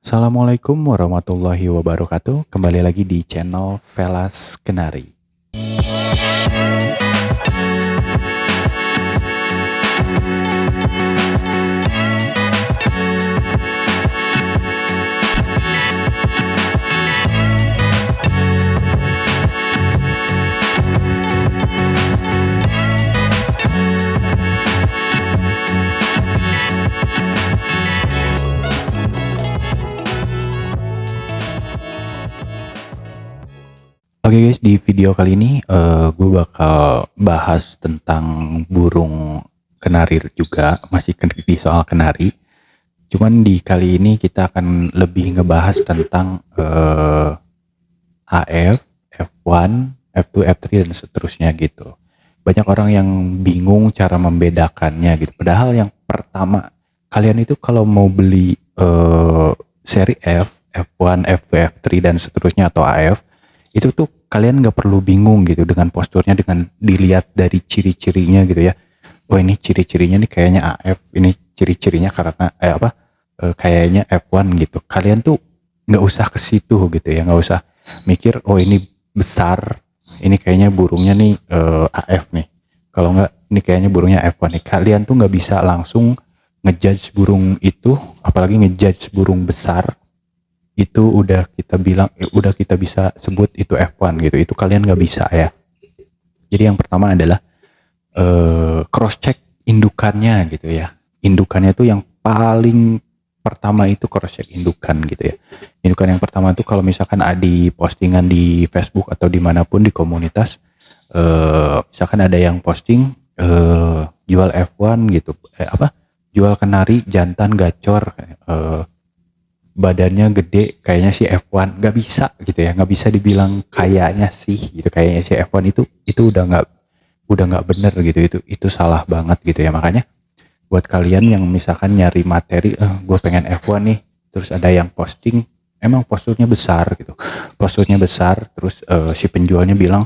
Assalamualaikum warahmatullahi wabarakatuh. Kembali lagi di channel Velas Kenari. Oke guys, di video kali ini gue bakal bahas tentang burung kenari juga, masih di soal kenari. Cuman di kali ini kita akan lebih ngebahas tentang AF, F1, F2, F3 dan seterusnya gitu. Banyak orang yang bingung cara membedakannya gitu. Padahal yang pertama, kalian itu kalau mau beli seri F, F1, F2, F3 dan seterusnya atau AF, itu tuh kalian nggak perlu bingung gitu dengan posturnya, dengan dilihat dari ciri-cirinya gitu ya. Oh ini ciri-cirinya nih kayaknya AF, ini ciri-cirinya karena kayaknya F1 gitu. Kalian tuh nggak usah ke situ gitu ya, nggak usah mikir oh ini besar, ini kayaknya burungnya nih AF nih. Kalau nggak ini kayaknya burungnya F1 nih. Kalian tuh nggak bisa langsung ngejudge burung itu, apalagi ngejudge burung besar. Itu udah kita bilang, udah kita bisa sebut itu F1 gitu. Itu kalian nggak bisa ya. Jadi yang pertama adalah cross check indukannya gitu ya. Indukannya tuh yang paling pertama itu cross check indukan gitu ya. Indukan yang pertama tuh kalau misalkan ada di postingan di Facebook atau dimanapun di komunitas, misalkan ada yang posting jual F1 gitu, jual kenari jantan gacor, badannya gede kayaknya si F1, nggak bisa gitu ya, nggak bisa dibilang kayaknya sih gitu, kayaknya si F1 itu udah nggak bener gitu, itu salah banget gitu ya. Makanya buat kalian yang misalkan nyari materi, gue pengen F1 nih, terus ada yang posting emang posturnya besar gitu, posturnya besar, terus si penjualnya bilang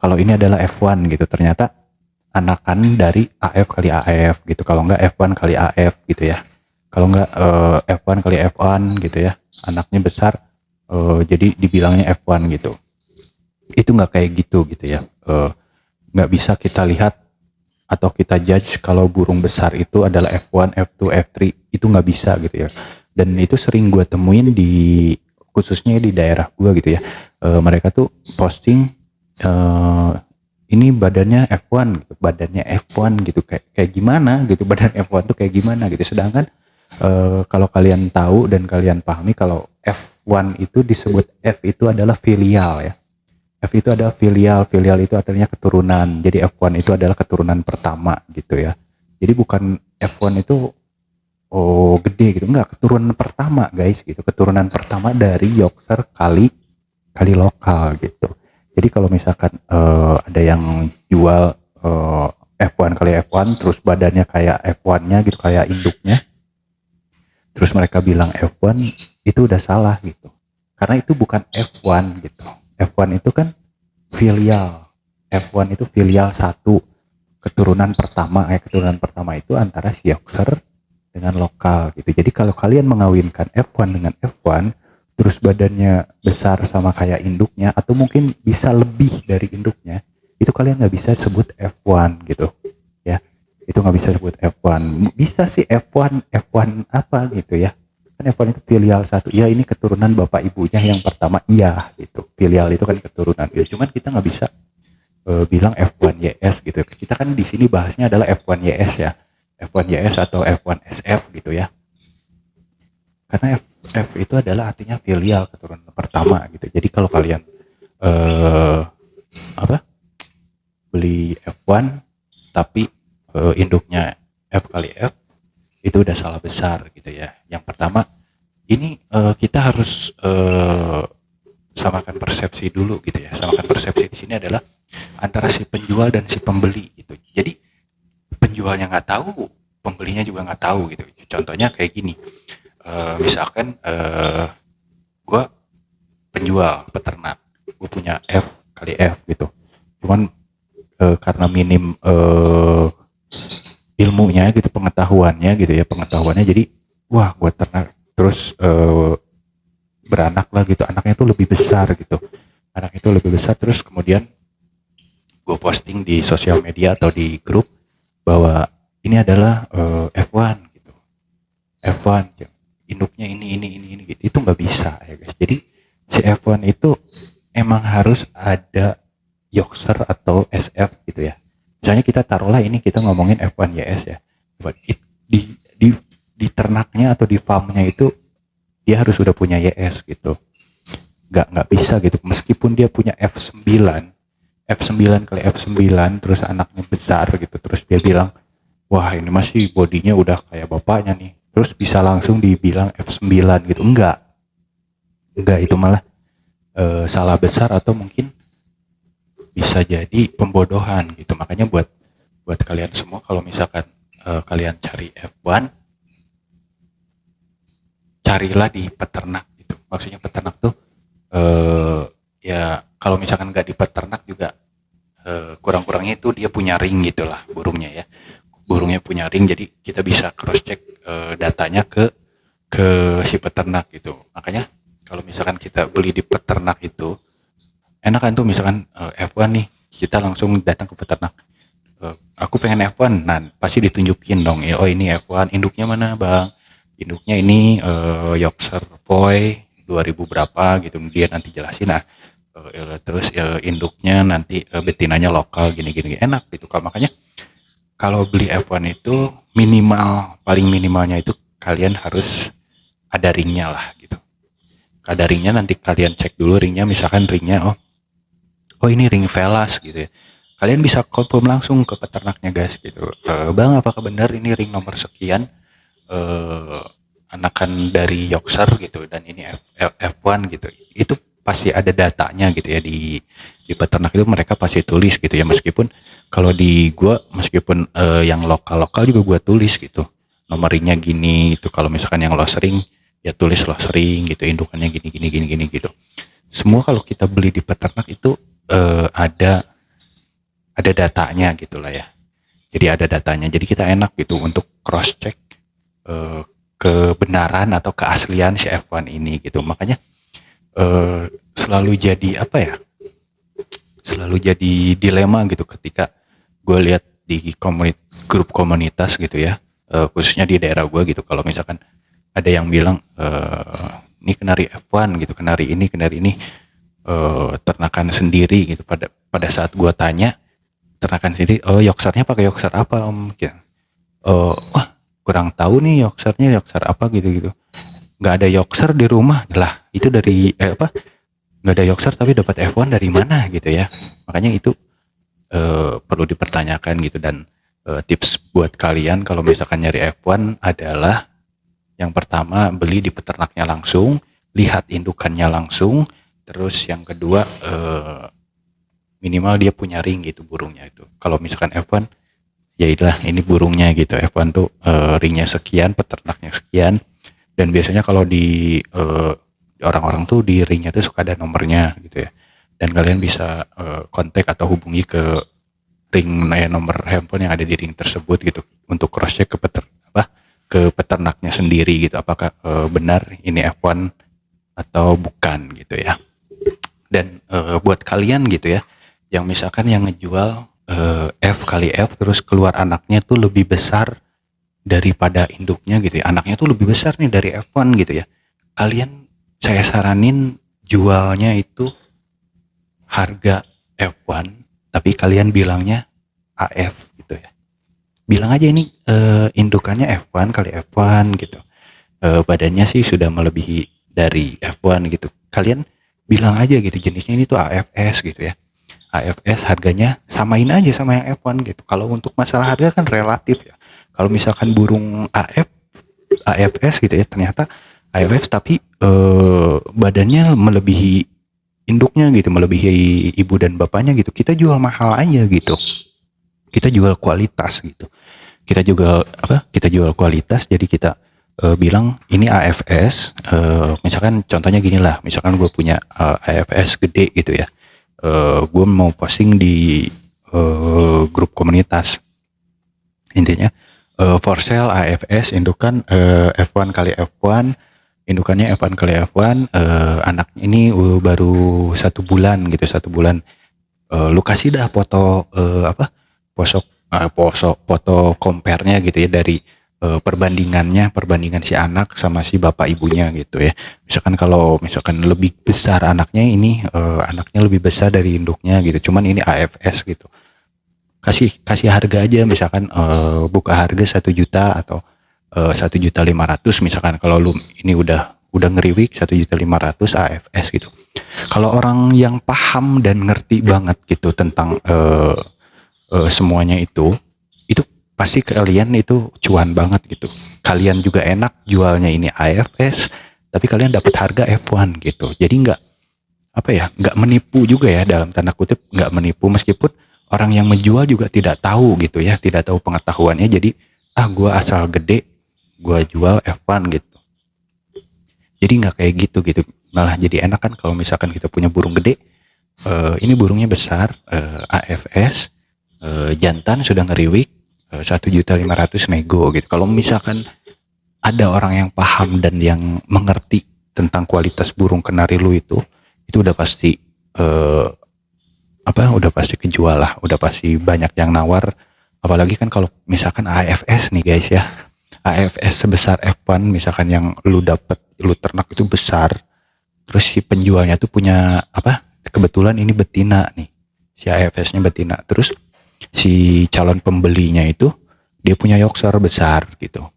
kalau ini adalah F1 gitu, ternyata anakan dari AF kali AF gitu, kalau nggak F1 kali AF gitu ya, kalau nggak F1 kali F1 gitu ya, anaknya besar, jadi dibilangnya F1 gitu. Itu nggak kayak gitu ya, nggak bisa kita lihat atau kita judge kalau burung besar itu adalah F1, F2, F3, itu nggak bisa gitu ya. Dan itu sering gue temuin di, khususnya di daerah gue gitu ya, mereka tuh posting ini badannya F1 gitu, badannya F1 gitu, kayak gimana gitu, badan F1 tuh kayak gimana gitu. Sedangkan kalau kalian tahu dan kalian pahami kalau F1 itu disebut, F itu adalah filial ya. F itu adalah filial, filial itu artinya keturunan. Jadi F1 itu adalah keturunan pertama gitu ya. Jadi bukan F1 itu gede gitu, enggak, keturunan pertama guys gitu, keturunan pertama dari Yorkshire kali lokal gitu. Jadi kalau misalkan ada yang jual F1 kali F1 terus badannya kayak F1-nya gitu, kayak induknya, terus mereka bilang F1, itu udah salah gitu. Karena itu bukan F1 gitu. F1 itu kan filial. F1 itu filial satu, keturunan pertama. Keturunan pertama itu antara si Yorkshire dengan lokal gitu. Jadi kalau kalian mengawinkan F1 dengan F1, terus badannya besar sama kayak induknya, atau mungkin bisa lebih dari induknya, itu kalian nggak bisa sebut F1 gitu ya. Itu nggak bisa disebut F1. Bisa sih F1 apa gitu ya, kan F1 itu filial satu ya, ini keturunan bapak ibunya yang pertama, iya gitu, filial itu kan keturunan ya. Cuman kita nggak bisa bilang F1 YS gitu. Kita kan di sini bahasnya adalah F1 YS ya, F1 YS atau F1 SF gitu ya, karena F itu adalah artinya filial, keturunan pertama gitu. Jadi kalau kalian beli F1 tapi induknya F kali F, itu udah salah besar gitu ya. Yang pertama ini kita harus samakan persepsi dulu gitu ya. Samakan persepsi di sini adalah antara si penjual dan si pembeli gitu. Jadi penjualnya nggak tahu, pembelinya juga nggak tahu gitu. Contohnya kayak gini, misalkan gue penjual peternak, gue punya F kali F gitu. Cuman karena minim ilmunya gitu, pengetahuannya gitu ya, pengetahuannya, jadi wah gue terus beranak lah gitu, anaknya tuh lebih besar gitu, anak itu lebih besar. Terus kemudian gue posting di sosial media atau di grup bahwa ini adalah F1 gitu, F1 induknya ini gitu. Itu nggak bisa ya guys. Jadi si F1 itu emang harus ada Yorkshire atau SF gitu ya. Misalnya kita taruhlah ini kita ngomongin F1 YS ya. Di di di ternaknya atau di farmnya itu dia harus sudah punya YS gitu. Nggak bisa gitu. Meskipun dia punya F9 kali F9 terus anaknya besar gitu. Terus dia bilang, wah ini masih bodinya udah kayak bapaknya nih. Terus bisa langsung dibilang F9 gitu. Enggak, itu malah salah besar atau mungkin bisa jadi pembodohan gitu. Makanya buat kalian semua kalau misalkan kalian cari F1, carilah di peternak gitu. Maksudnya peternak tuh ya kalau misalkan nggak di peternak juga kurang-kurangnya itu dia punya ring gitulah burungnya ya. Burungnya punya ring, jadi kita bisa cross check datanya ke si peternak gitu. Makanya kalau misalkan kita beli di peternak itu enak kan tuh, misalkan F1 nih, kita langsung datang ke peternak. Aku pengen F1, nah pasti ditunjukin dong, oh ini F1, induknya mana bang? Induknya ini Yorkshire Poi 2000 berapa gitu, dia nanti jelasin. Nah terus induknya nanti betinanya lokal gini enak gitu kan. Makanya kalau beli F1 itu paling minimalnya itu kalian harus ada ringnya lah gitu. Ada ringnya, nanti kalian cek dulu ringnya, misalkan ringnya oh ini ring Velas gitu ya. Kalian bisa confirm langsung ke peternaknya guys gitu. Bang apakah benar ini ring nomor sekian anakan dari Yorkshire gitu dan ini F1 gitu. Itu pasti ada datanya gitu ya di peternak itu, mereka pasti tulis gitu ya. Meskipun kalau di gua meskipun yang lokal juga gua tulis gitu nomor ringnya gini itu. Kalau misalkan yang loss ring ya tulis loss ring gitu, indukannya gini gitu. Semua kalau kita beli di peternak itu ada datanya gitulah ya. Jadi ada datanya, jadi kita enak gitu untuk cross check kebenaran atau keaslian si F1 ini gitu. Makanya selalu jadi selalu jadi dilema gitu ketika gue lihat di grup komunitas gitu ya, khususnya di daerah gue gitu. Kalau misalkan ada yang bilang ini kenari F1 gitu, kenari ini ternakan sendiri gitu. Pada saat gue tanya ternakan sendiri, Yorkshire-nya pakai Yorkshire apa om? Gitu. Kurang tahu nih Yorkshire-nya Yorkshire apa gitu. Nggak ada Yorkshire di rumah lah. Itu dari nggak ada Yorkshire tapi dapat F1 dari mana gitu ya. Makanya itu perlu dipertanyakan gitu. Dan tips buat kalian kalau misalkan nyari F1 adalah yang pertama beli di peternaknya langsung, lihat indukannya langsung. Terus yang kedua minimal dia punya ring gitu burungnya itu. Kalau misalkan F1 ya itulah ini burungnya gitu. F1 tuh ringnya sekian, peternaknya sekian. Dan biasanya kalau di orang-orang tuh di ringnya tuh suka ada nomornya gitu ya. Dan kalian bisa kontak atau hubungi ke ring nomor handphone yang ada di ring tersebut gitu untuk cross check ke peternaknya sendiri gitu, apakah benar ini F1 atau bukan gitu ya. Dan buat kalian gitu ya yang misalkan yang ngejual F kali F terus keluar anaknya tuh lebih besar daripada induknya gitu ya, anaknya tuh lebih besar nih dari F1 gitu ya, kalian saya saranin jualnya itu harga F1 tapi kalian bilangnya AF gitu ya. Bilang aja ini indukannya F1 kali F1 gitu. Badannya sih sudah melebihi dari F1 gitu. Kalian bilang aja gitu jenisnya ini tuh AFS gitu ya. AFS harganya samain aja sama yang F1 gitu. Kalau untuk masalah harga kan relatif ya. Kalau misalkan burung AFS gitu ya, ternyata AFS tapi badannya melebihi induknya gitu, melebihi ibu dan bapaknya gitu. Kita jual mahal aja gitu. Kita jual kualitas gitu. Kita jual kualitas, jadi kita bilang ini AFS. Misalkan contohnya gini lah, misalkan gue punya AFS gede gitu ya. Gue mau posting di grup komunitas. Intinya for sale AFS indukan F1 kali F1 Indukannya F1 kali F1, anaknya ini baru 1 bulan gitu, 1 bulan. Lu kasih dah foto foto compare-nya gitu ya, dari perbandingan si anak sama si bapak ibunya gitu ya. Kalau misalkan lebih besar anaknya ini, anaknya lebih besar dari induknya gitu, cuman ini AFS gitu, kasih harga aja, misalkan buka harga 1 juta atau 1.500.000 misalkan. Kalau lu ini udah ngeriwik 1.500.000 AFS gitu. Kalau orang yang paham dan ngerti banget gitu tentang semuanya itu pasti kalian itu cuan banget gitu. Kalian juga enak jualnya ini AFS, tapi kalian dapat harga F1 gitu. Jadi nggak menipu juga ya, dalam tanda kutip nggak menipu, meskipun orang yang menjual juga tidak tahu gitu ya, tidak tahu pengetahuannya. Jadi gua asal gede gua jual F1 gitu. Jadi nggak kayak gitu, malah jadi enak kan kalau misalkan kita punya burung gede. Ini burungnya besar, AFS, jantan sudah ngeriwik, 1.500.000 nego gitu. Kalau misalkan ada orang yang paham dan yang mengerti tentang kualitas burung kenari lu itu udah pasti udah pasti kejual lah, udah pasti banyak yang nawar. Apalagi kan kalau misalkan AFS nih guys ya, AFS sebesar F1 misalkan yang lu ternak itu besar, terus si penjualnya tuh punya kebetulan ini betina nih, si AFS-nya betina, terus si calon pembelinya itu dia punya Yorkshire besar gitu,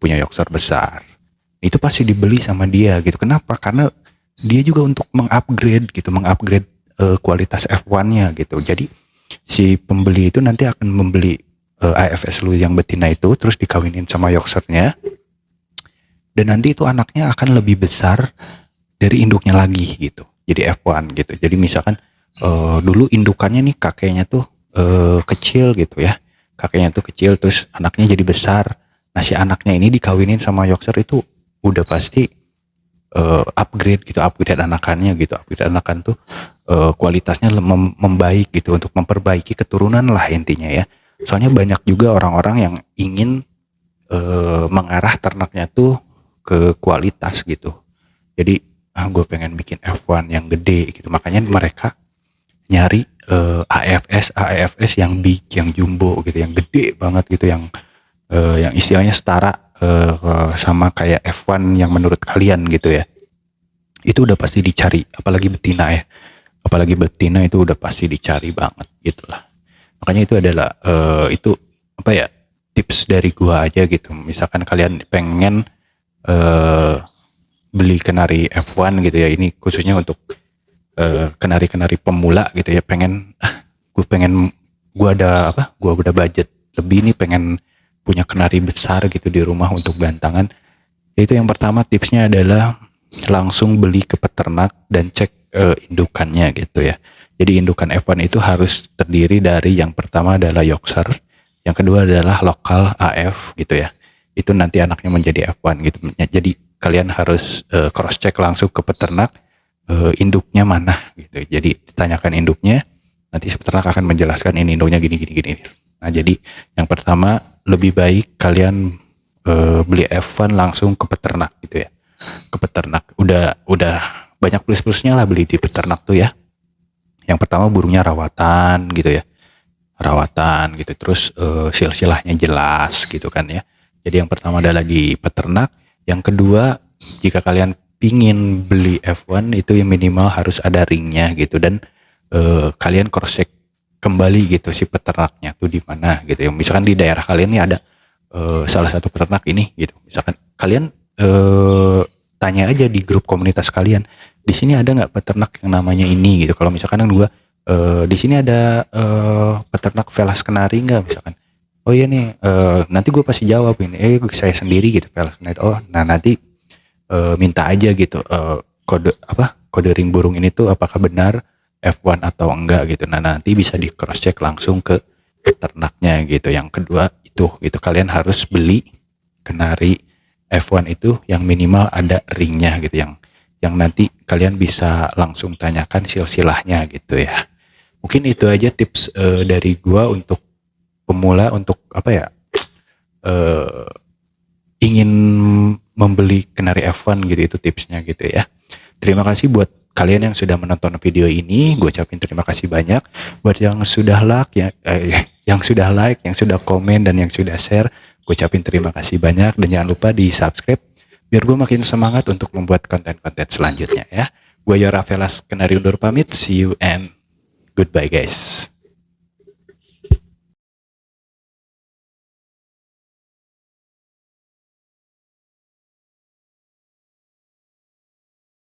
itu pasti dibeli sama dia gitu. Kenapa? Karena dia juga untuk mengupgrade kualitas F1-nya gitu. Jadi si pembeli itu nanti akan membeli AFS lu yang betina itu, terus dikawinin sama Yorkshire-nya, dan nanti itu anaknya akan lebih besar dari induknya lagi gitu, jadi F1 gitu. Jadi misalkan dulu indukannya nih kakeknya tuh kecil gitu ya, terus anaknya jadi besar. Nah si anaknya ini dikawinin sama Yorkshire itu udah pasti upgrade anakannya gitu. Upgrade anakan tuh kualitasnya membaik gitu, untuk memperbaiki keturunan lah intinya ya. Soalnya banyak juga orang-orang yang ingin mengarah ternaknya tuh ke kualitas gitu. Jadi gue pengen bikin F1 yang gede gitu, makanya mereka nyari AFS yang big, yang jumbo gitu, yang gede banget gitu, yang istilahnya setara sama kayak F1 yang menurut kalian gitu ya. Itu udah pasti dicari, apalagi betina itu udah pasti dicari banget gitulah. Makanya itu adalah tips dari gua aja gitu. Misalkan kalian pengen beli kenari F1 gitu ya, ini khususnya untuk kenari-kenari pemula gitu ya, gua udah budget lebih nih, pengen punya kenari besar gitu di rumah untuk gantangan. Itu yang pertama tipsnya adalah langsung beli ke peternak dan cek indukannya gitu ya. Jadi indukan F1 itu harus terdiri dari, yang pertama adalah Yorkshire, yang kedua adalah lokal AF gitu ya. Itu nanti anaknya menjadi F1 gitu. Jadi kalian harus cross check langsung ke peternak, induknya mana gitu. Jadi ditanyakan induknya, nanti si peternak akan menjelaskan ini induknya gini. Nah jadi yang pertama, lebih baik kalian beli F1 langsung ke peternak gitu ya. Ke peternak udah banyak plus-plusnya lah beli di peternak tuh ya. Yang pertama burungnya rawatan gitu, terus silsilahnya jelas gitu kan ya. Jadi yang pertama adalah di peternak. Yang kedua, jika kalian pingin beli F1 itu yang minimal harus ada ringnya gitu, dan kalian cross check kembali gitu si peternaknya tuh di mana gitu ya. Misalkan di daerah kalian ini ada salah satu peternak ini gitu. Misalkan kalian tanya aja di grup komunitas kalian, di sini ada nggak peternak yang namanya ini gitu. Kalau misalkan gue di sini ada peternak Velas Kenari nggak misalkan, oh iya nih, nanti gue pasti jawab ini, saya sendiri gitu Velas Kenari. Oh nah nanti minta aja gitu kode ring burung ini tuh apakah benar F1 atau enggak gitu. Nah nanti bisa di cross check langsung ke peternaknya gitu. Yang kedua itu kalian harus beli kenari F1 itu yang minimal ada ringnya gitu, yang nanti kalian bisa langsung tanyakan silsilahnya gitu ya. Mungkin itu aja tips dari gua untuk pemula, untuk ingin membeli Canary F1 gitu, itu tipsnya gitu ya. Terima kasih buat kalian yang sudah menonton video ini. Gue ucapin terima kasih banyak buat yang sudah like ya, yang sudah like, yang sudah komen dan yang sudah share. Gue ucapin terima kasih banyak dan jangan lupa di subscribe biar gue makin semangat untuk membuat konten-konten selanjutnya ya. Gue Yora Velas Canary undur pamit. See you and goodbye guys.